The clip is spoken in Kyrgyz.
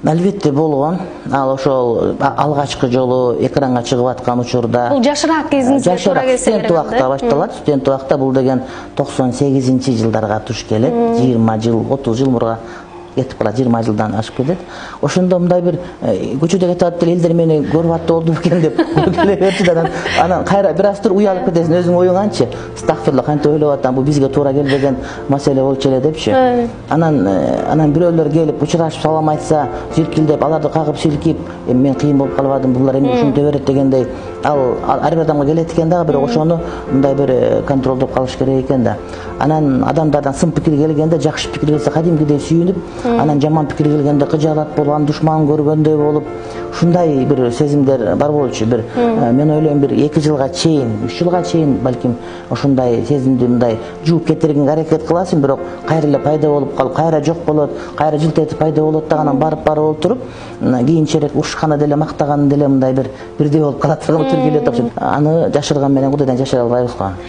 Албетте болгон. Ал ошол алгачкы жолу экранга чыгып аткан учурда. Бул жашыраак кезиңизге туура келсе студент убакта башталат. Студент убакта бул деген 98-жылдарга туш келет. 20 жыл, 30 жыл мурга кетип калат, 20 жылдан ашып кетет. Ошондо мындай бир көчөдө кетип атып элдер мени көрүп атты болду экен деп келе берчи да анан кайра бир аз туруп уялып кетесиң, өзүң оюңанчы. Стагфирла, кантип ойлоп атам, бул бизге туура келбеген маселе болчу эле депчи. Анан бирөөлөр келип учурашып салам айтса, жиркилдеп, аларды кагып силкип, мен кыйын болуп калбадым, булар эмне ушинте берет дегендей. Ал ар бир адамга келет экен да, бирок ошону мындай бир контролдоп калыш керек экен да. Анан адамдардан сын пикир келгенде, жакшы пикир келсе кадимкидей сүйүнүп, анан жаман пикир келгенде кыжаалат болгон, душман көргөндөй болуп, ушундай бир сезимдер бар болчу. Бир мен ойлойм бир 2 жылга чейин, 3 жылга чейин балким ошундай сезимди мындай жууп кетиргенге аракет кыласың, бирок кайра эле пайда болуп калып, кайра жок болот, кайра жылт этип пайда болот да, анан барып отуруп, кийинчерээк урушканда деле мактаганда деле мындай бир бирдей болуп калат. Аны жашырган менен Кудайдан жашыра албайбыз го.